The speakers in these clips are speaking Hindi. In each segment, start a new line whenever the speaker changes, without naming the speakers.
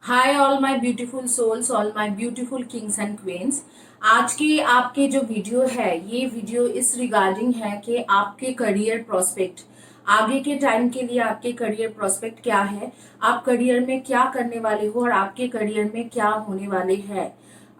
Hi all my beautiful souls, all my beautiful kings and queens. आज की आपके जो वीडियो है, ये वीडियो इस रिगार्डिंग है कि आपके करियर प्रोस्पेक्ट, आगे के टाइम के लिए आपके करियर प्रोस्पेक्ट क्या है, आप करियर में क्या करने वाले हो और आपके करियर में क्या होने वाले हैं।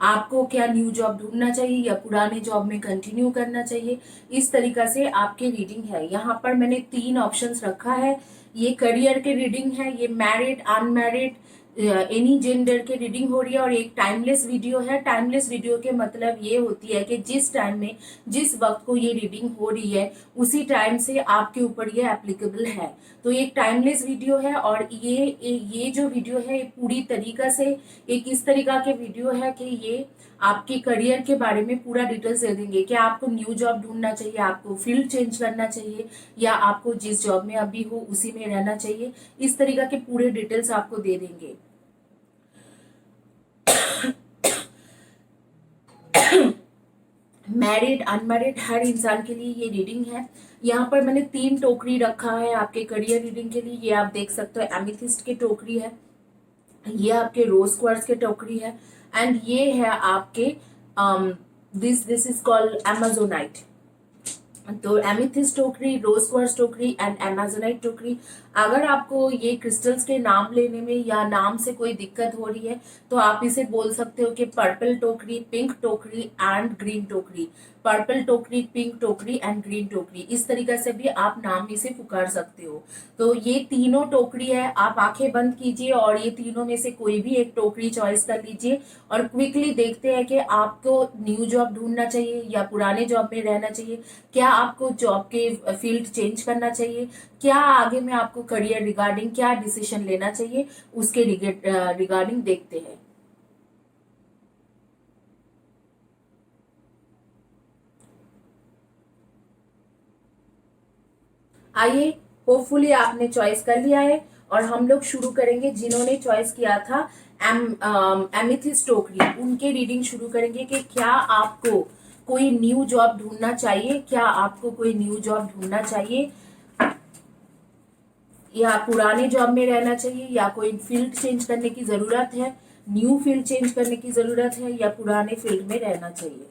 आपको क्या न्यू जॉब ढूंढना चाहिए या पुराने जॉब में कंटिन्यू करना चाहिए, इस तरीका से आपकी रीडिंग है। यहाँ पर मैंने 3 ऑप्शंस रखा है। ये करियर के रीडिंग है, ये मैरिड अनमैरिड एनी जेंडर के रीडिंग हो रही है, और एक टाइमलेस वीडियो है। टाइमलेस वीडियो के मतलब ये होती है कि जिस टाइम में, जिस वक्त को ये रीडिंग हो रही है, उसी टाइम से आपके ऊपर ये एप्लीकेबल है। तो एक टाइमलेस वीडियो है, और ये जो वीडियो है ये पूरी तरीका से एक इस तरीका के वीडियो है कि ये आपके करियर के बारे में पूरा डिटेल्स दे देंगे कि आपको न्यू जॉब ढूंढना चाहिए, आपको फील्ड चेंज करना चाहिए, या आपको जिस जॉब में अभी हो उसी में रहना चाहिए। इस तरीका के पूरे डिटेल्स आपको दे देंगे। मैरिड अनमैरिड हर इंसान के लिए ये रीडिंग है। यहाँ पर मैंने 3 टोकरी रखा है आपके करियर रीडिंग के लिए। ये आप देख सकते हो, एमिथिस्ट की टोकरी है, ये आपके रोज क्वार्ट्ज के टोकरी है, एंड ये है आपके दिस इज कॉल्ड एमेजोनाइट। तो एमिथिस्ट टोकरी, रोज क्वार्ट्ज टोकरी एंड एमेजोनाइट टोकरी। अगर आपको ये क्रिस्टल्स के नाम लेने में या नाम से कोई दिक्कत हो रही है, तो आप इसे बोल सकते हो कि पर्पल टोकरी, पिंक टोकरी एंड ग्रीन टोकरी। पर्पल टोकरी, पिंक टोकरी एंड ग्रीन टोकरी, इस तरीके से भी आप नाम इसे पुकार सकते हो। तो ये तीनों टोकरी है। आप आंखें बंद कीजिए और ये तीनों में से कोई भी एक टोकरी चॉइस कर लीजिए, और क्विकली देखते हैं कि आपको न्यू जॉब ढूंढना चाहिए या पुराने जॉब में रहना चाहिए, क्या आपको जॉब के फील्ड चेंज करना चाहिए, क्या आगे में आपको करियर रिगार्डिंग क्या डिसीजन लेना चाहिए, उसके रिगार्डिंग देखते हैं। आइए, होपफुली आपने चॉइस कर लिया है, और हम लोग शुरू करेंगे। जिन्होंने चॉइस किया था एमिथिस्ट टोकरी, उनके रीडिंग शुरू करेंगे कि क्या आपको कोई न्यू जॉब ढूंढना चाहिए, क्या आपको कोई न्यू जॉब ढूंढना चाहिए, या पुराने जॉब में रहना चाहिए, या कोई फील्ड चेंज करने की जरूरत है, न्यू फील्ड चेंज करने की जरूरत है, या पुराने फील्ड में रहना चाहिए।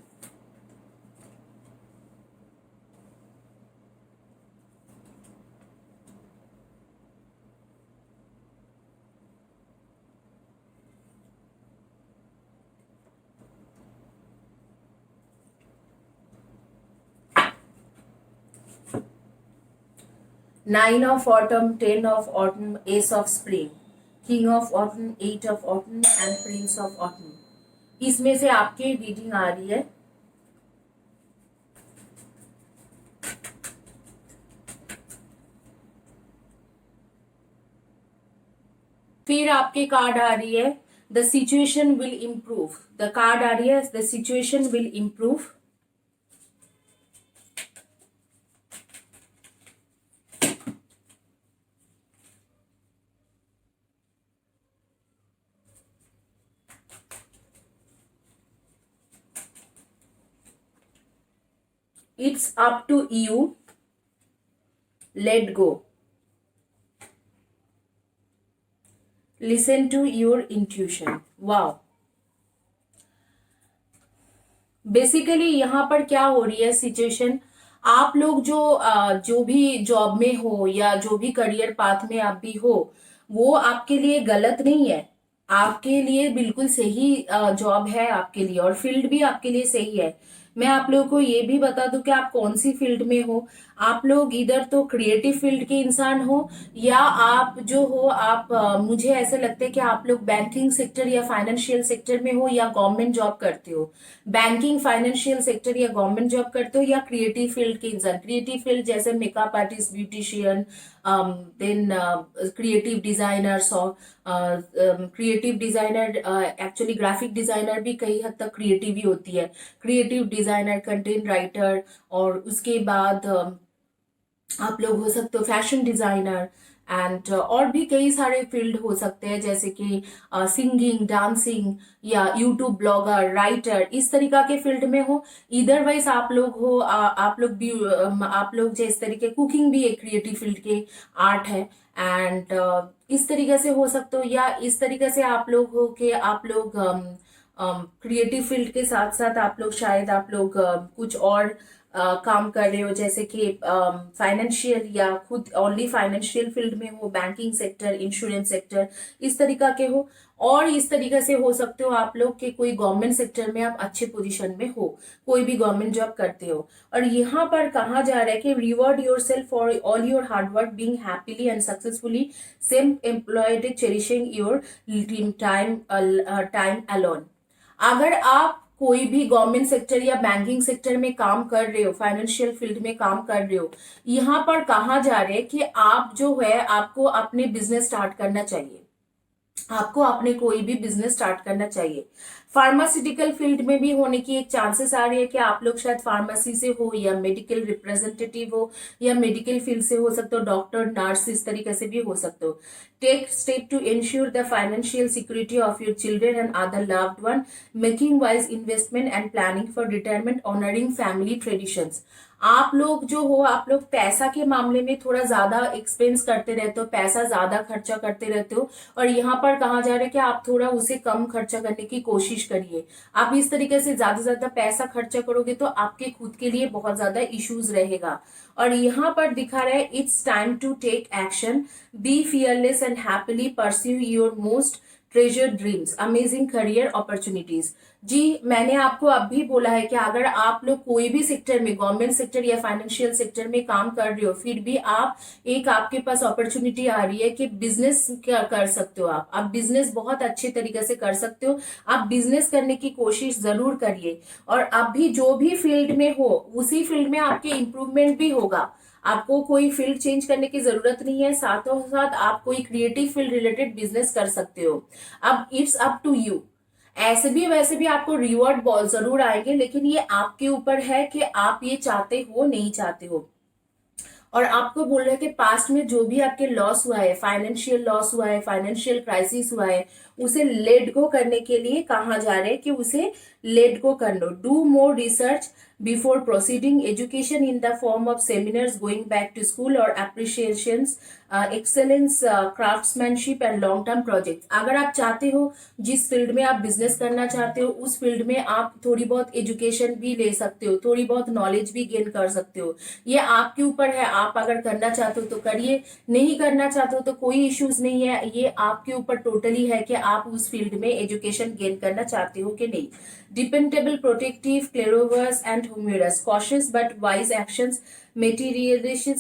9 of autumn, 10 of autumn, ace of spring, king of autumn, 8 of autumn and Prince of autumn। इसमें से आपकी रीडिंग आ रही है। फिर आपके कार्ड आ रही है the situation will improve. The card आ रही है the situation will improve. It's up to you, let go, listen to your intuition. Wow, basically यहाँ पर क्या हो रही है सिचुएशन, आप लोग जो भी जॉब में हो या जो भी करियर पाथ में आप भी हो, वो आपके लिए गलत नहीं है। आपके लिए बिल्कुल सही जॉब है आपके लिए, और फील्ड भी आपके लिए सही है। मैं आप लोगों को ये भी बता दूं कि आप कौन सी फील्ड में हो। आप लोग इधर तो क्रिएटिव फील्ड के इंसान हो, या आप जो हो आप मुझे ऐसे लगता है कि आप लोग बैंकिंग सेक्टर या फाइनेंशियल सेक्टर में हो, या गवर्नमेंट जॉब करते हो। बैंकिंग, फाइनेंशियल सेक्टर या गवर्नमेंट जॉब करते हो, या क्रिएटिव फील्ड के इंसान। क्रिएटिव फील्ड जैसे makeup artist, beautician, then creative designers, और creative designer, actually graphic designer भी कई हद तक क्रिएटिव ही होती है। क्रिएटिव डिजाइनर, कंटेंट राइटर, और उसके बाद आप लोग हो सकते हो फैशन डिजाइनर, एंड और भी कई सारे फील्ड हो सकते हैं, जैसे कि सिंगिंग, डांसिंग, या यूट्यूब ब्लॉगर, राइटर, इस तरीका के फील्ड में हो। इधरवाइज आप लोग हो आप लोग भी आप लोग जिस तरीके, कुकिंग भी एक क्रिएटिव फील्ड के आर्ट है। एंड इस तरीके से हो सकते हो, या इस तरीके से आप लोग हो कि आप लोग क्रिएटिव फील्ड के साथ साथ आप लोग शायद आप लोग कुछ और काम कर रहे हो, जैसे कि फाइनेंशियल या खुद ओनली फाइनेंशियल फील्ड में हो, बैंकिंग सेक्टर, इंश्योरेंस सेक्टर, इस तरीका के हो। और इस तरीके से हो सकते हो आप लोग कि कोई गवर्नमेंट सेक्टर में आप अच्छे पोजीशन में हो, कोई भी गवर्नमेंट जॉब करते हो। और यहाँ पर कहा जा रहा है कि reward your self for all your hard work being happily and successfully same employed cherishing your time alone. अगर आप कोई भी गवर्नमेंट सेक्टर या बैंकिंग सेक्टर में काम कर रहे हो, फाइनेंशियल फील्ड में काम कर रहे हो, यहाँ पर कहा जा रहा है कि आप जो है आपको अपने बिजनेस स्टार्ट करना चाहिए, आपको अपने कोई भी बिजनेस स्टार्ट करना चाहिए। फार्मास्यूटिकल फील्ड में भी होने की एक चांसेस आ रही है कि आप लोग शायद फार्मेसी से हो, या मेडिकल रिप्रेजेंटेटिव हो, या मेडिकल फील्ड से हो सकते हो, डॉक्टर, नर्स, इस तरीके से भी हो सकते हो। Take step to ensure the financial security of your children and other loved one, making wise investment and planning for retirement, honouring family traditions. आप लोग जो हो, आप लोग पैसा के मामले में थोड़ा ज्यादा एक्सपेंस करते रहते हो, पैसा ज्यादा खर्चा करते रहते हो, और यहाँ पर कहा जा रहा है कि आप थोड़ा उसे कम खर्चा करने की कोशिश करिए। आप इस तरीके से ज्यादा से ज्यादा पैसा खर्चा करोगे तो आपके खुद के लिए बहुत ज्यादा इश्यूज रहेगा। और यहाँ पर दिखा रहा है it's time to take action, be fearless and happily pursue your most treasure dreams, amazing career opportunities. जी, मैंने आपको अब भी बोला है कि अगर आप लोग कोई भी सेक्टर में, गवर्नमेंट सेक्टर या फाइनेंशियल सेक्टर में काम कर रहे हो, फिर भी आपके पास अपॉर्चुनिटी आ रही है कि बिजनेस क्या कर सकते हो, आप बिजनेस बहुत अच्छे तरीके से कर सकते हो। आप बिजनेस करने की कोशिश जरूर करिए, और अभी जो भी फील्ड में हो उसी फील्ड में आपके इम्प्रूवमेंट भी होगा। आपको कोई फील्ड चेंज करने की जरूरत नहीं है, साथों साथ आप कोई क्रिएटिव फील्ड रिलेटेड बिजनेस कर सकते हो। अब इट्स अप टू यू। ऐसे भी वैसे भी आपको रिवॉर्ड बहुत जरूर आएंगे, लेकिन ये आपके ऊपर है कि आप ये चाहते हो नहीं चाहते हो। और आपको बोल रहे हैं कि पास्ट में जो भी आपके लॉस हुआ है, फाइनेंशियल लॉस हुआ है, फाइनेंशियल क्राइसिस हुआ है, उसे लेट गो करने के लिए कहा जा रहा है कि उसे लेट गो कर लो। Do more research before proceeding, education in the form of seminars, going back to school और appreciations, excellence, craftsmanship and long term project. अगर आप चाहते हो जिस फील्ड में आप बिजनेस करना चाहते हो उस फील्ड में आप थोड़ी बहुत एजुकेशन भी ले सकते हो, थोड़ी बहुत नॉलेज भी गेन कर सकते हो। ये आपके ऊपर है, आप अगर करना चाहते हो तो करिए, नहीं करना चाहते हो तो कोई इश्यूज नहीं है। ये आपके ऊपर टोटली है कि आप उस फील्ड में एजुकेशन गेन करना चाहते हो कि नहीं। Dependable, protective, clairvoyance and humorous, cautious but wise actions, materialistic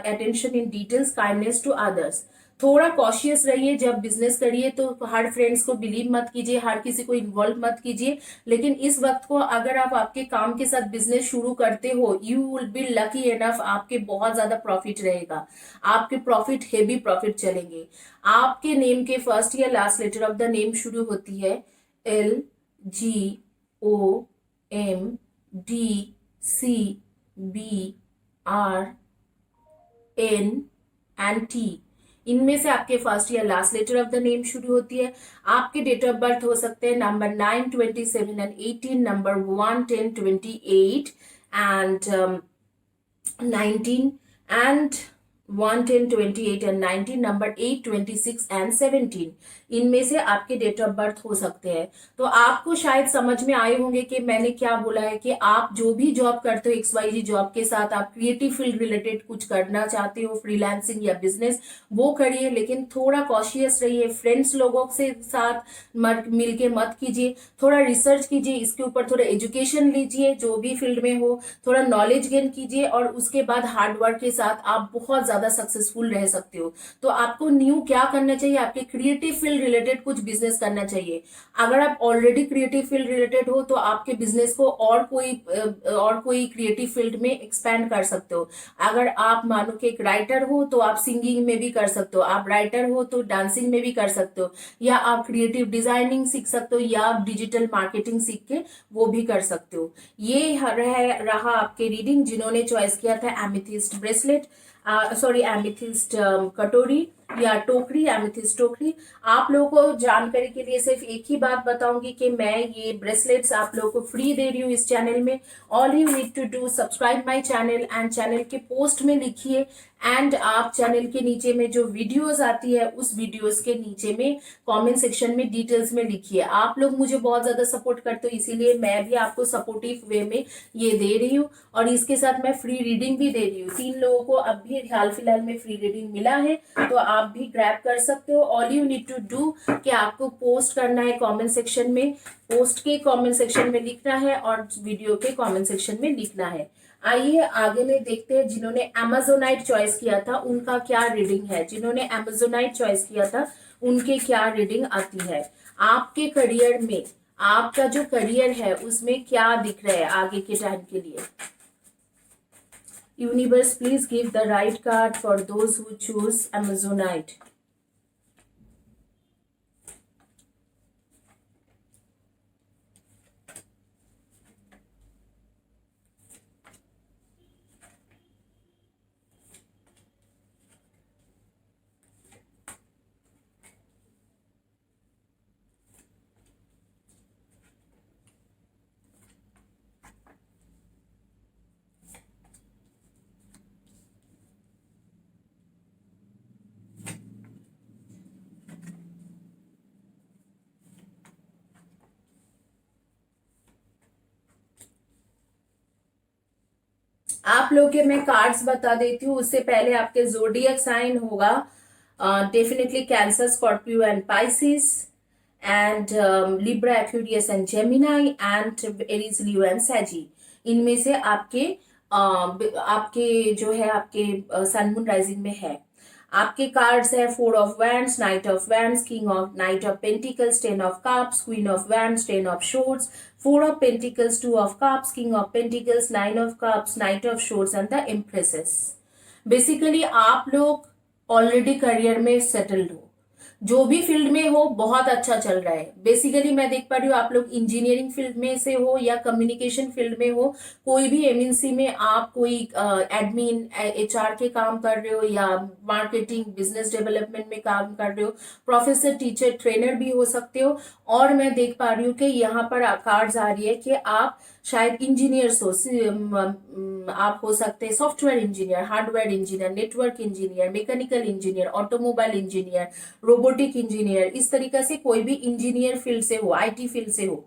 attention in details, kindness to others. थोड़ा कॉशियस रहिए जब बिजनेस करिए, तो हर फ्रेंड्स को बिलीव मत कीजिए, हर किसी को इन्वॉल्व मत कीजिए। लेकिन इस वक्त को अगर आप आपके काम के साथ बिजनेस शुरू करते हो, you will be lucky enough, आपके बहुत ज्यादा प्रॉफिट रहेगा, आपके प्रॉफिट हेवी प्रॉफिट चलेंगे। आपके नेम के फर्स्ट या last letter of the name शुरू होती है LGOMDCBRNT, इनमें से आपके फर्स्ट या last letter of the name शुरू होती है। आपके डेट ऑफ बर्थ हो सकते हैं number 9, 27 and 18, number 1, 10, 28 and 19 and 1, 10, 28 and 19, number 8, 26 and 17, इनमें से आपके डेट ऑफ बर्थ हो सकते हैं। तो आपको शायद समझ में आए होंगे कि मैंने क्या बोला है कि आप जो भी जॉब करते हो, XYZ जॉब के साथ आप क्रिएटिव फील्ड रिलेटेड कुछ करना चाहते हो, फ्रीलांसिंग या बिजनेस, वो करिए, लेकिन थोड़ा कॉशियस रहिए। फ्रेंड्स लोगों से साथ मिलके मत कीजिए, थोड़ा रिसर्च कीजिए इसके ऊपर, थोड़ा एजुकेशन लीजिए जो भी फील्ड में हो, थोड़ा नॉलेज गेन कीजिए, और उसके बाद हार्ड वर्क के साथ आप बहुत ज्यादा सक्सेसफुल रह सकते हो। तो आपको न्यू क्या करना चाहिए, आपके क्रिएटिव फील्ड रिलेटेड कुछ बिजनेस करना चाहिए। अगर आप ऑलरेडी क्रिएटिव फील्ड रिलेटेड हो तो आपके बिजनेस को और कोई क्रिएटिव फील्ड में एक्सपैंड कर सकते हो। अगर आप मानो कि एक राइटर हो तो आप सिंगिंग में भी कर सकते हो, आप राइटर हो तो डांसिंग में भी कर सकते हो, या आप क्रिएटिव डिजाइनिंग सीख सकते हो, या आप डिजिटल मार्केटिंग सीख के वो भी कर सकते हो। ये रहा आपके रीडिंग। जिन्होंने चॉइस किया था एमिथिस्ट ब्रेसलेट, एमिथिस्ट कटोरी, या टोकरी, एमेथिस्ट टोकरी। आप लोगों को जानकारी के लिए सिर्फ एक ही बात बताऊंगी कि मैं ये ब्रेसलेट्स आप लोगों को फ्री दे रही हूँ इस चैनल में। All you need to do subscribe my channel and channel के पोस्ट में लिखिए एंड आप चैनल के नीचे में जो वीडियोस आती है उस वीडियोस के नीचे में कमेंट सेक्शन में डिटेल्स में लिखिए। आप लोग मुझे बहुत ज्यादा सपोर्ट करते हो, इसीलिए मैं भी आपको सपोर्टिव वे में ये दे रही हूँ। और इसके साथ मैं फ्री रीडिंग भी दे रही हूँ। 3 लोगों को अब भी हाल फिलहाल में फ्री रीडिंग मिला है, तो आप भी ग्रैब कर सकते हो। All you need to do कि आपको पोस्ट करना है कमेंट सेक्शन में, पोस्ट के कमेंट सेक्शन में लिखना है और वीडियो के कमेंट सेक्शन में लिखना है। आइए आगे में देखते हैं जिन्होंने अमेजोनाइट चॉइस किया था उनका क्या रीडिंग है। जिन्होंने अमेजोनाइट चॉइस किया था उनके क्या रीडिंग आती है। आपके करियर में, आपका जो करियर है उसमें क्या दिख रहा है आगे के टाइम के लिए। Universe please give the right card for those who choose amazonite. आप लोग के मैं कार्ड्स बता देती हूँ, उससे पहले आपके जोडियक साइन होगा definitely Cancer, Scorpio and Pisces and Libra, Aquarius and Gemini and Aries, Leo and सैजी। इनमें से आपके आपके जो है आपके सन मून राइजिंग में है। आपके कार्ड्स है 4 of wands, knight of wands, king of knight of pentacles, 10 of cups, queen of wands, 10 of swords, 4 of pentacles, 2 of cups, king of pentacles, 9 of cups, knight of swords and the empresses. Basically आप लोग ऑलरेडी करियर में सेटल्ड हो, जो भी फील्ड में हो बहुत अच्छा चल रहा है। बेसिकली मैं देख पा रही हूँ आप लोग इंजीनियरिंग फील्ड में से हो या कम्युनिकेशन फील्ड में हो, कोई भी एमएनसी में आप कोई एडमिन एचआर के काम कर रहे हो या मार्केटिंग बिजनेस डेवलपमेंट में काम कर रहे हो, प्रोफेसर टीचर ट्रेनर भी हो सकते हो। और मैं देख पा रही हूँ कि यहाँ पर कार्ड्स आ रही है कि आप शायद इंजीनियर्स हो, आप हो सकते हैं software engineer, hardware engineer, network engineer, mechanical engineer, automobile engineer, robotic engineer, इस तरीके से कोई भी इंजीनियर फील्ड से हो, आईटी फील्ड से हो।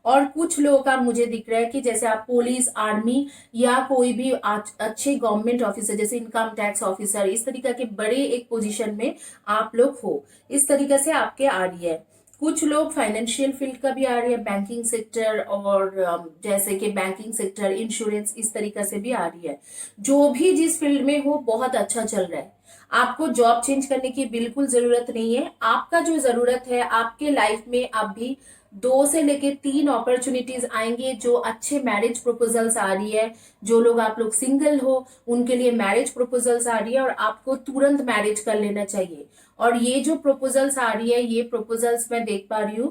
और कुछ लोगों का मुझे दिख रहा है कि जैसे आप पुलिस, आर्मी या कोई भी अच्छे गवर्नमेंट ऑफिसर जैसे इनकम टैक्स ऑफिसर, इस तरीके के बड़े एक पोजीशन में आप लोग हो, इस तरीके से आपके आ रही है। कुछ लोग फाइनेंशियल फील्ड का भी आ रही है, बैंकिंग सेक्टर और जैसे कि बैंकिंग सेक्टर, इंश्योरेंस, इस तरीके से भी आ रही है। जो भी जिस फील्ड में हो बहुत अच्छा चल रहा है। आपको जॉब चेंज करने की बिल्कुल जरूरत नहीं है। आपका जो जरूरत है आपके लाइफ में अभी 2 से लेके 3 अपॉर्चुनिटीज आएंगे जो अच्छे मैरिज प्रपोजल्स आ रही है। जो लोग आप लोग सिंगल हो उनके लिए मैरिज प्रपोजल्स आ रही है और आपको तुरंत मैरिज कर लेना चाहिए। और ये जो प्रपोजल्स आ रही है ये प्रपोजल्स मैं देख पा रही हूँ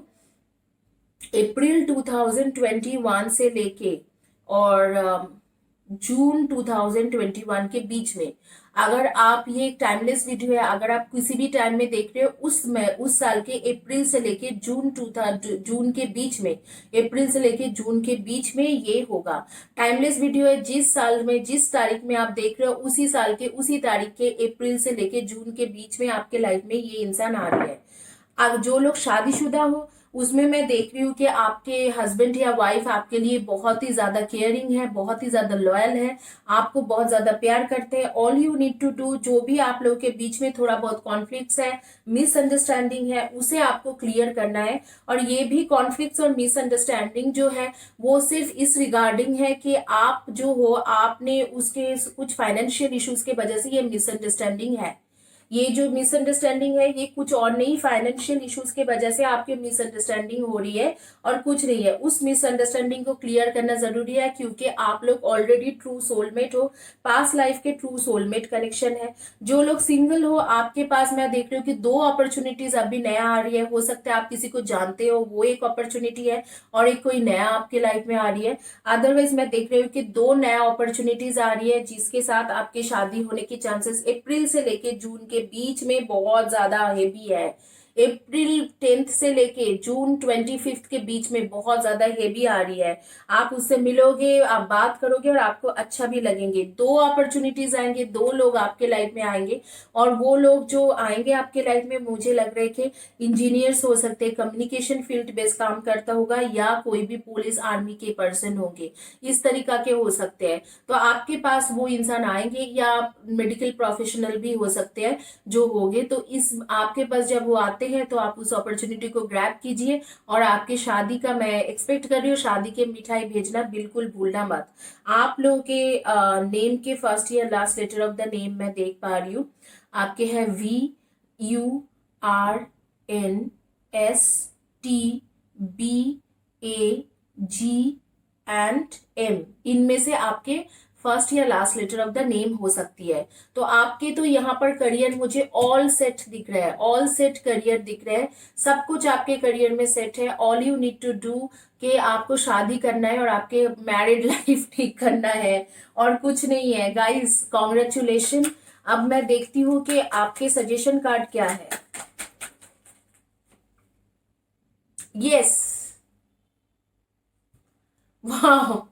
अप्रैल 2021 से लेके और जून 2021 के बीच में। अगर आप ये एक टाइमलेस वीडियो है, अगर आप किसी भी टाइम में देख रहे हो उस साल के अप्रैल से लेके जून के बीच में, अप्रैल से लेके जून के बीच में ये होगा। टाइमलेस वीडियो है, जिस साल में जिस तारीख में आप देख रहे हो उसी साल के उसी तारीख के अप्रैल से लेके जून के बीच में आपके लाइफ में ये इंसान आ रही है। अब जो लोग शादीशुदा हो उसमें मैं देख रही हूँ कि आपके हस्बैंड या वाइफ आपके लिए बहुत ही ज्यादा केयरिंग है, बहुत ही ज्यादा लॉयल है, आपको बहुत ज्यादा प्यार करते हैं। All you need to do, जो भी आप लोगों के बीच में थोड़ा बहुत कॉन्फ्लिक्ट्स है, मिसअंडरस्टैंडिंग है, उसे आपको क्लियर करना है। और ये भी कॉन्फ्लिक्ट्स और मिसअंडरस्टैंडिंग जो है वो सिर्फ इस रिगार्डिंग है कि आप जो हो आपने उसके कुछ फाइनेंशियल इश्यूज के वजह से ये मिसअंडरस्टैंडिंग है। ये जो मिसअंडरस्टैंडिंग है ये कुछ और नहीं, फाइनेंशियल इश्यूज के वजह से आपकी मिसअंडरस्टैंडिंग हो रही है और कुछ नहीं है। उस मिसअंडरस्टैंडिंग को क्लियर करना जरूरी है क्योंकि आप लोग ऑलरेडी ट्रू सोलमेट हो, पास लाइफ के ट्रू सोलमेट कनेक्शन है। जो लोग सिंगल हो आपके पास मैं देख रही हूँ कि 2 अपॉर्चुनिटीज अभी नया आ रही है। हो सकता है आप किसी को जानते हो, वो एक अपॉर्चुनिटी है और एक कोई नया आपके लाइफ में आ रही है। अदरवाइज मैं देख रही हूँ कि 2 नया अपॉर्चुनिटीज आ रही है जिसके साथ आपकी शादी होने की चांसेस अप्रैल से लेके जून के बीच में बहुत ज्यादा हेवी है। अप्रैल 10 से लेके जून 25 के बीच में बहुत ज्यादा हेवी आ रही है। आप उससे मिलोगे, आप बात करोगे और आपको अच्छा भी लगेंगे। दो अपॉर्चुनिटीज आएंगे, दो लोग आपके लाइफ में आएंगे, और वो लोग जो आएंगे आपके लाइफ में मुझे लग रहा है कि इंजीनियर्स हो सकते हैं, कम्युनिकेशन फील्ड बेस्ड काम करता होगा, या कोई भी पुलिस आर्मी के पर्सन होंगे, इस तरीका के हो सकते हैं। तो आपके पास वो इंसान आएंगे, या मेडिकल प्रोफेशनल भी हो सकते हैं जो होंगे। तो इस आपके पास जब वो आते हैं तो आप उस अपॉर्चुनिटी को ग्रैब कीजिए, और आपके शादी का मैं एक्सपेक्ट कर रही हूँ, शादी के मिठाई भेजना बिल्कुल भूलना मत। आप लोगों के नेम के फर्स्ट या last letter of the name मैं देख पा रही हूँ, आपके हैं VURNSTBAG&M। इनमें से आपके फर्स्ट या last letter of the name हो सकती है। तो आपके तो यहाँ पर करियर मुझे ऑल सेट दिख रहा है, ऑल सेट करियर दिख रहा है, सब कुछ आपके करियर में सेट है। All you need to do कि आपको शादी करना है और आपके मैरिड लाइफ ठीक करना है, और कुछ नहीं है गाइस। कॉन्ग्रेचुलेशन। अब मैं देखती हूँ कि आपके सजेशन कार्ड क्या है। यस, वाह,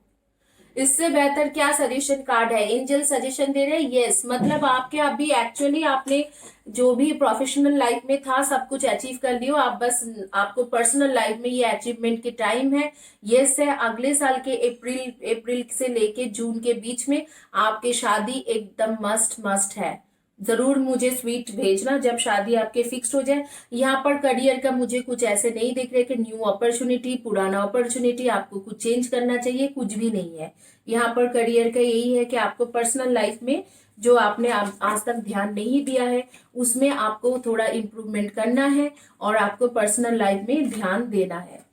इससे बेहतर क्या सजेशन कार्ड है। एंजल सजेशन दे रहे हैं, यस, मतलब आपके अभी एक्चुअली आपने जो भी प्रोफेशनल लाइफ में था सब कुछ अचीव कर लियो, आप बस आपको पर्सनल लाइफ में ये अचीवमेंट के टाइम है। यस है, अगले साल के अप्रैल से लेके जून के बीच में आपके शादी एकदम मस्ट मस्ट है। जरूर मुझे स्वीट भेजना जब शादी आपके फिक्स्ड हो जाए। यहाँ पर करियर का मुझे कुछ ऐसे नहीं दिख रहे कि न्यू अपॉर्चुनिटी, पुराना अपॉर्चुनिटी, आपको कुछ चेंज करना चाहिए, कुछ भी नहीं है। यहाँ पर करियर का यही है कि आपको पर्सनल लाइफ में जो आपने आज तक ध्यान नहीं दिया है उसमें आपको थोड़ा इम्प्रूवमेंट करना है, और आपको पर्सनल लाइफ में ध्यान देना है।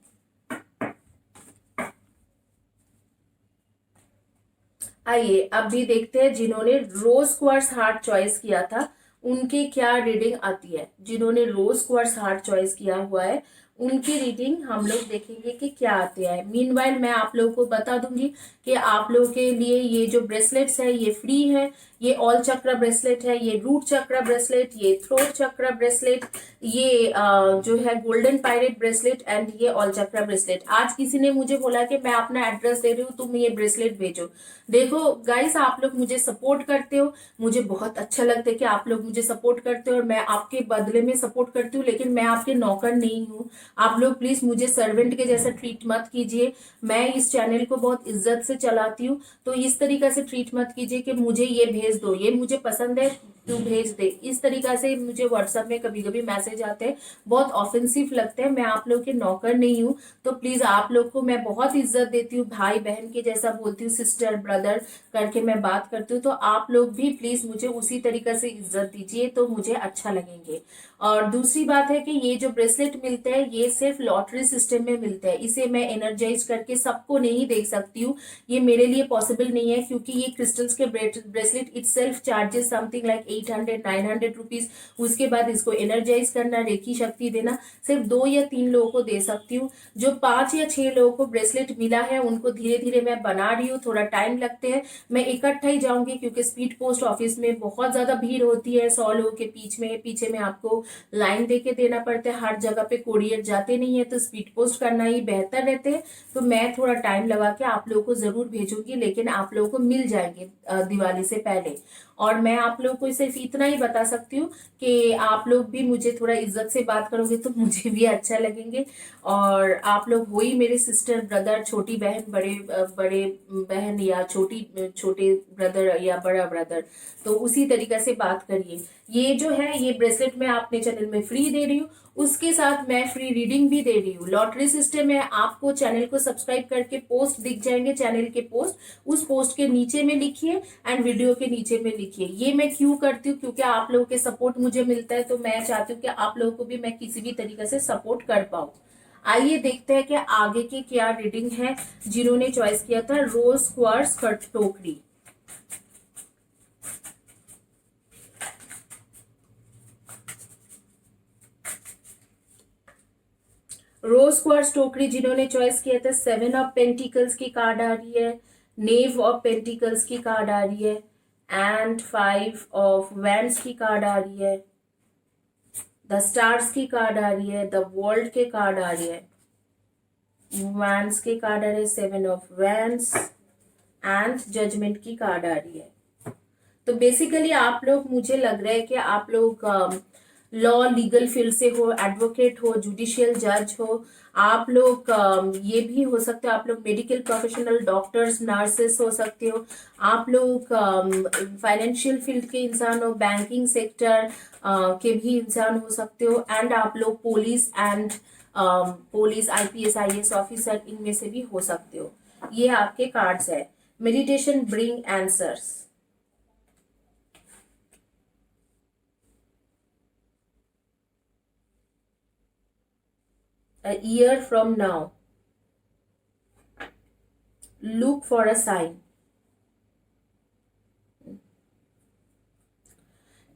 आइए अब भी देखते हैं जिन्होंने रोज क्वार्ट्ज हार्ट चॉइस किया था उनकी क्या रीडिंग आती है। जिन्होंने रोज क्वार्ट्ज हार्ट चॉइस किया हुआ है उनकी रीडिंग हम लोग देखेंगे कि क्या आते हैं। मीनवाइल मैं आप लोगों को बता दूंगी कि आप लोगों के लिए ये जो ब्रेसलेट्स है ये फ्री है। ये ऑल चक्र ब्रेसलेट है, ये रूट चक्र ब्रेसलेट, ये थ्रोट चक्र ब्रेसलेट, ये जो है गोल्डन पायरेट ब्रेसलेट, एंड ये ऑल चक्र ब्रेसलेट। आज किसी ने मुझे बोला कि मैं अपना एड्रेस दे रही हूँ, तुम ये ब्रेसलेट भेजो। देखो गाइस, आप लोग मुझे सपोर्ट करते हो, मुझे बहुत अच्छा लगता है कि आप लोग मुझे सपोर्ट करते हो और मैं आपके बदले में सपोर्ट करती हूँ, लेकिन मैं आपके नौकर नहीं हूँ। आप लोग प्लीज मुझे सर्वेंट के जैसा ट्रीट मत कीजिए। मैं इस चैनल को बहुत इज्जत से चलाती हूँ, तो इस तरीका से ट्रीट मत कीजिए कि मुझे ये भेज दो, ये मुझे पसंद है तू भेज दे। इस तरीका से मुझे व्हाट्सएप में कभी कभी मैसेज आते हैं, बहुत ऑफेंसिव लगते हैं। मैं आप लोग के नौकर नहीं हूँ, तो प्लीज आप लोग को मैं बहुत इज्जत देती हूँ, भाई बहन के जैसा बोलती हूँ, सिस्टर ब्रदर करके मैं बात करती हूँ। तो आप लोग भी प्लीज मुझे उसी तरीका से इज्जत दीजिए तो मुझे अच्छा लगेंगे। और दूसरी बात है कि ये जो ब्रेसलेट मिलते हैं ये सिर्फ लॉटरी सिस्टम में मिलते हैं, इसे मैं एनर्जाइज करके सबको नहीं दे सकती हूँ, ये मेरे लिए पॉसिबल नहीं है, क्योंकि ये क्रिस्टल्स के bracelet itself charges something like 800-900 rupees. उसके बाद इसको एनर्जाइज करना, रेकी शक्ति देना, सिर्फ 2 या 3 लोगों को दे सकती हूँ। जो 5 या 6 लोगों को ब्रेसलेट मिला है उनको धीरे धीरे मैं बना रही हूँ, थोड़ा टाइम लगते हैं। मैं इकट्ठा ही जाऊंगी क्योंकि स्पीड पोस्ट ऑफिस में बहुत ज्यादा भीड़ होती है, 100 लोगों के पीछे में आपको लाइन दे के देना पड़ता है, हर जगह पे कोरियर जाते नहीं है, तो स्पीड पोस्ट करना ही बेहतर रहते हैं। तो मैं थोड़ा टाइम लगा के आप लोगों को जरूर भेजूंगी, लेकिन आप लोगों को मिल जाएंगे दिवाली से पहले। और मैं आप लोगों को सिर्फ इतना ही बता सकती हूँ कि आप लोग भी मुझे थोड़ा इज्जत से बात करोगे तो मुझे भी अच्छा लगेंगे। और आप लोग वही मेरे सिस्टर ब्रदर, छोटी बहन, बड़े बहन, या छोटे ब्रदर या बड़ा ब्रदर, तो उसी तरीका से बात करिए। ये जो है ये ब्रेसलेट मैं अपने चैनल में फ्री दे रही हूँ, उसके साथ मैं फ्री रीडिंग भी दे रही हूँ। लॉटरी सिस्टम है, आपको चैनल को सब्सक्राइब करके पोस्ट दिख जाएंगे, चैनल के पोस्ट, उस पोस्ट के नीचे में लिखिए एंड वीडियो के नीचे में लिखिए। ये मैं क्यों करती हूँ, क्योंकि आप लोगों के सपोर्ट मुझे मिलता है, तो मैं चाहती हूँ कि आप लोगों को भी मैं किसी भी तरीके से सपोर्ट कर पाऊँ। आइए देखते हैं कि आगे की क्या रीडिंग है जिन्होंने चॉइस किया था रोज क्वार्ट्ज टोकरी। रोज क्वार्ट्ज टोकरी जिन्होंने चॉइस किया था, 7 ऑफ पेंटिकल्स की कार्ड आ रही है, नेव ऑफ पेंटिकल्स की कार्ड आ रही है, एंड 5 ऑफ वैंड्स की कार्ड आ रही है, द स्टार्स की कार्ड आ रही है, द वर्ल्ड के कार्ड आ रही है, वैंड्स के कार्ड आ रहे हैं, 7 ऑफ वैंड्स एंड जजमेंट की कार्ड आ रही है। तो बेसिकली आप लोग, मुझे लग रहा है कि आप लोग लॉ लीगल फील्ड से हो, एडवोकेट हो, जुडिशियल जज हो, आप लोग ये भी हो सकते हो, आप लोग मेडिकल प्रोफेशनल, डॉक्टर्स, नर्सेस हो सकते हो, आप लोग फाइनेंशियल फील्ड के इंसान हो, बैंकिंग सेक्टर के भी इंसान हो सकते हो, एंड आप लोग पुलिस आईपीएस आईएएस ऑफिसर इनमें से भी हो सकते हो। ये आपके कार्ड्स है। Meditation bring answers. A year from now, look for a sign।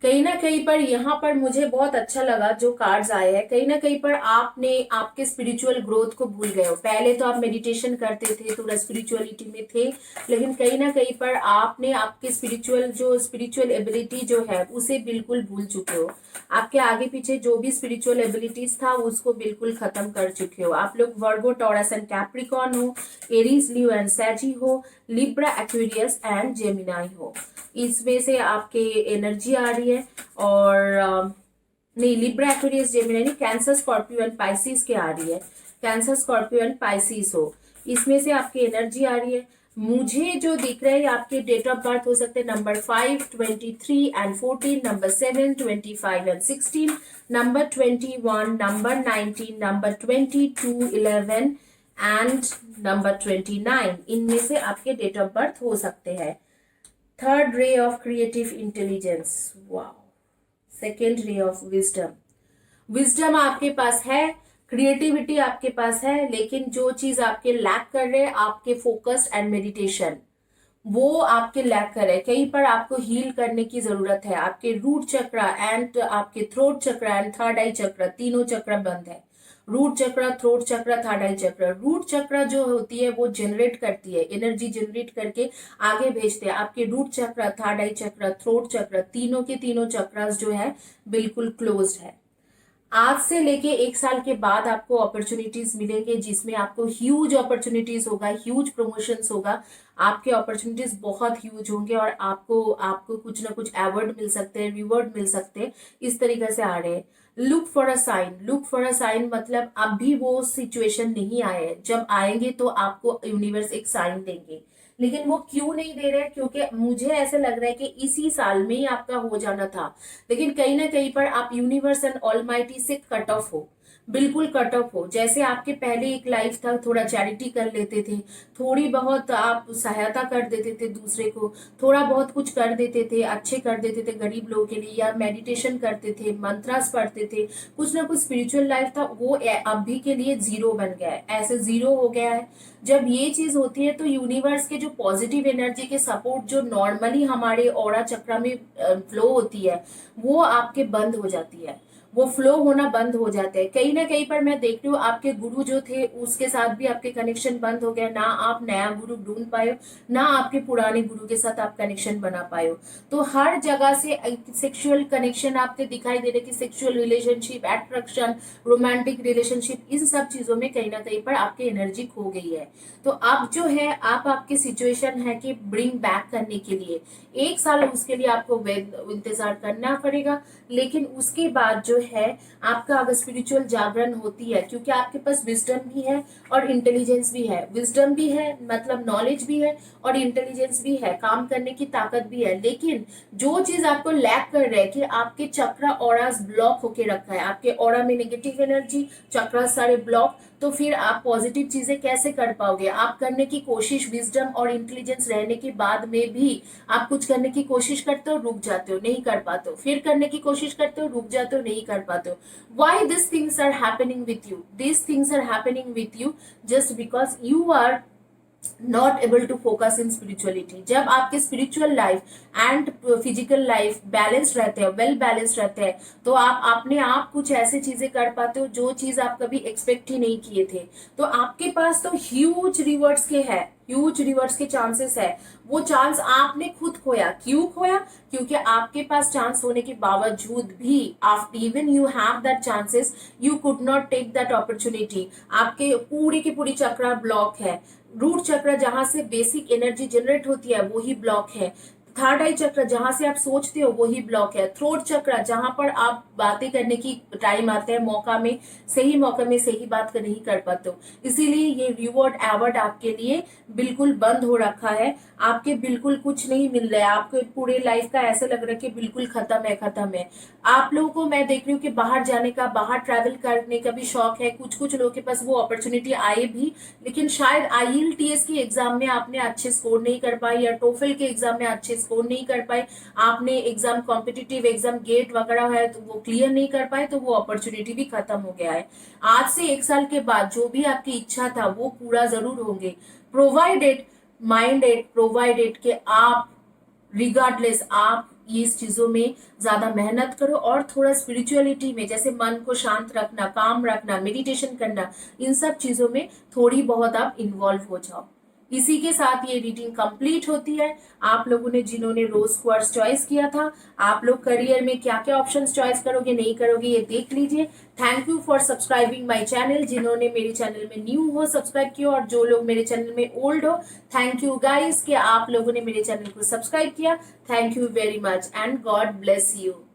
कहीं ना कहीं पर यहाँ पर मुझे बहुत अच्छा लगा जो कार्ड्स आए हैं। कहीं ना कहीं पर आपने आपके स्पिरिचुअल ग्रोथ को भूल गए हो। पहले तो आप मेडिटेशन करते थे, थोड़ा स्पिरिचुअलिटी में थे, लेकिन कहीं ना कहीं पर आपने आपके स्पिरिचुअल एबिलिटी जो है उसे बिल्कुल भूल चुके हो। आपके आगे पीछे जो भी स्पिरिचुअल एबिलिटीज था उसको बिल्कुल खत्म कर चुके हो। आप लोग वर्गो, टॉरस एंड कैप्रिकॉर्न हो, एरीज, लियो एंड सैजी हो, लिब्रा, एक्वेरियस एंड जेमिनाई हो। इसमें से आपके एनर्जी आ रही है। और नहीं, लिब्रा, एक्वेरियस, जेमिनी नहीं, कैंसर, स्कॉर्पियो एंड पाइसिस के आ रही है। कैंसर, स्कॉर्पियो एंड पाइसिस हो, इसमें से आपकी एनर्जी आ रही है। मुझे जो दिख रहा है आपके डेट ऑफ बर्थ हो सकते हैं number 5, 23 and 14, number 7, 25 and 16, number 21, number 19, number 22, 11 and number 29। इनमें से आपके डेट ऑफ बर्थ हो सकते हैं। Third ray of creative intelligence, wow. Second ray of wisdom. Wisdom आपके पास है, क्रिएटिविटी आपके पास है, लेकिन जो चीज आपके लैक कर रहे हैं, आपके फोकस एंड मेडिटेशन, वो आपके लैक कर रहे हैं। कहीं पर आपको हील करने की जरूरत है। आपके रूट चक्र एंड आपके थ्रोट चक्र एंड थर्ड आई चक्र, तीनों चक्र बंद है। रूट चक्र, थ्रोट चक्र, थर्ड आई चक्र। रूट चक्र जो होती है वो जनरेट करती है, एनर्जी जनरेट करके आगे भेजते हैं। आपके रूट चक्र, थर्ड आई चक्र, थ्रोट चक्र, तीनों के तीनों चक्रास जो है बिल्कुल क्लोज्ड है। आज से लेके 1 साल के बाद आपको अपॉर्चुनिटीज मिलेंगे, जिसमें आपको ह्यूज अपॉर्चुनिटीज होगा, ह्यूज प्रमोशंस होगा। आपके अपॉर्चुनिटीज बहुत ह्यूज होंगे और आपको आपको कुछ ना कुछ अवार्ड मिल सकते हैं, रिवॉर्ड मिल सकते हैं। इस तरीके से आ रहे हैं। Look for a sign. Look for a sign मतलब अभी वो सिचुएशन नहीं आए हैं, जब आएंगे तो आपको यूनिवर्स एक साइन देंगे। लेकिन वो क्यों नहीं दे रहे? क्योंकि मुझे ऐसे लग रहा है कि इसी साल में ही आपका हो जाना था, लेकिन कहीं ना कहीं पर आप यूनिवर्स एंड ऑलमाइटी से कट ऑफ हो, बिल्कुल कट ऑफ हो। जैसे आपके पहले एक लाइफ था, थोड़ा चैरिटी कर लेते थे, थोड़ी बहुत आप सहायता कर देते थे दूसरे को, थोड़ा बहुत कुछ कर देते थे, अच्छे कर देते थे गरीब लोगों के लिए, या मेडिटेशन करते थे, मंत्रास पढ़ते थे, कुछ ना कुछ स्पिरिचुअल लाइफ था, वो अभी के लिए जीरो बन गया है, ऐसे जीरो हो गया है। जब ये चीज होती है तो यूनिवर्स के जो पॉजिटिव एनर्जी के सपोर्ट जो नॉर्मली हमारे ऑरा चक्र में फ्लो होती है, वो आपके बंद हो जाती है, वो फ्लो होना बंद हो जाते हैं। कहीं ना कहीं पर मैं देख रही हूँ आपके गुरु जो थे उसके साथ भी आपके कनेक्शन बंद हो गया, ना आप नया गुरु ढूंढ पाए हो, ना आपके पुराने गुरु के साथ आप कनेक्शन बना पाए हो। तो हर जगह से सेक्सुअल कनेक्शन आपके दिखाई दे रहे कि sexual relationship, attraction, romantic relationship, इन सब चीजों में कहीं ना कहीं पर आपकी एनर्जी खो गई है। तो अब जो है आप आपकी सिचुएशन है कि ब्रिंग बैक करने के लिए 1 साल उसके लिए आपको इंतजार करना पड़ेगा। लेकिन उसके बाद जो है आपका अगर स्पिरिचुअल जागरण होती है, क्योंकि आपके पास विजडम भी है और इंटेलिजेंस भी है। विजडम भी है मतलब नॉलेज भी है, और इंटेलिजेंस भी है, काम करने की ताकत भी है। लेकिन जो चीज आपको लैक कर रहा है कि आपके चक्रा ऑरास ब्लॉक होके रखा है, आपके ऑरा में नेगेटिव एनर्जी, चक्रा सारे ब्लॉक, तो फिर आप पॉजिटिव चीजें कैसे कर पाओगे? आप करने की कोशिश विजडम और इंटेलिजेंस रहने के बाद में भी आप कुछ करने की कोशिश करते हो, रुक जाते हो, नहीं कर पाते हो, फिर करने की कोशिश करते हो, रुक जाते हो, नहीं कर पाते हो। Why this things are happening with you? This things are happening with you just because you are not able to focus in spirituality. जब आपके spiritual life and physical life balance रहते हैं, वेल बैलेंस रहते हैं, तो आप अपने आप कुछ ऐसे चीजें कर पाते हो जो चीज आप कभी एक्सपेक्ट ही नहीं किए थे। तो आपके पास तो ह्यूज रिवर्ड्स के है, ह्यूज रिवर्स के चांसेस है। वो चांस आपने खुद खोया। क्यों खोया? क्योंकि आपके पास चांस होने के बावजूद भी after even you have that chances you could not take that opportunity. आपके पूरी की पूरी चक्रा ब्लॉक है। रूट चक्र जहां से बेसिक एनर्जी जनरेट होती है वो ही ब्लॉक है। थर्ड आई चक्र जहां से आप सोचते हो वही ब्लॉक है। थ्रोट चक्र जहां पर आप बातें करने की टाइम आते हैं, मौका में सही बात नहीं कर पाते हो। इसीलिए ये रिवॉर्ड अवार्ड आपके लिए बिल्कुल बंद हो रखा है। आपके बिल्कुल कुछ नहीं मिल रहा है। आपके पूरे लाइफ का ऐसा लग रहा है कि बिल्कुल खत्म है। आप लोगों को मैं देख रही हूँ कि बाहर जाने का, बाहर ट्रैवल करने का भी शौक है। कुछ कुछ लोगों के पास वो अपॉर्चुनिटी आए भी, लेकिन शायद आईएलटीएस के एग्जाम में आपने अच्छे स्कोर नहीं कर पाए या टोफल के एग्जाम में अच्छे स्कोर नहीं कर पाए। आपने एग्जाम, कॉम्पिटिटिव एग्जाम गेट वगैरह है तो वो क्लियर नहीं कर पाए, तो वो अपॉर्चुनिटी भी खत्म हो गया है। आज से 1 साल के बाद जो भी आपकी इच्छा था वो पूरा जरूर होंगे, प्रोवाइडेड कि आप रिगार्डलेस आप ये इस चीजों में ज्यादा मेहनत करो और थोड़ा स्पिरिचुअलिटी में, जैसे मन को शांत रखना, काम रखना, मेडिटेशन करना, इन सब चीजों में थोड़ी बहुत आप इन्वॉल्व हो जाओ। इसी के साथ ये रीडिंग कंप्लीट होती है। आप लोगों ने जिन्होंने रोज क्वार्ट्ज चॉइस किया था, आप लोग करियर में क्या क्या ऑप्शंस चॉइस करोगे, नहीं करोगे, ये देख लीजिए। Thank you for subscribing my channel. जिन्होंने मेरे चैनल में न्यू हो सब्सक्राइब किया, और जो लोग मेरे चैनल में ओल्ड हो, थैंक यू गाइस कि आप लोगों ने मेरे चैनल को सब्सक्राइब किया। Thank you very much and God bless you.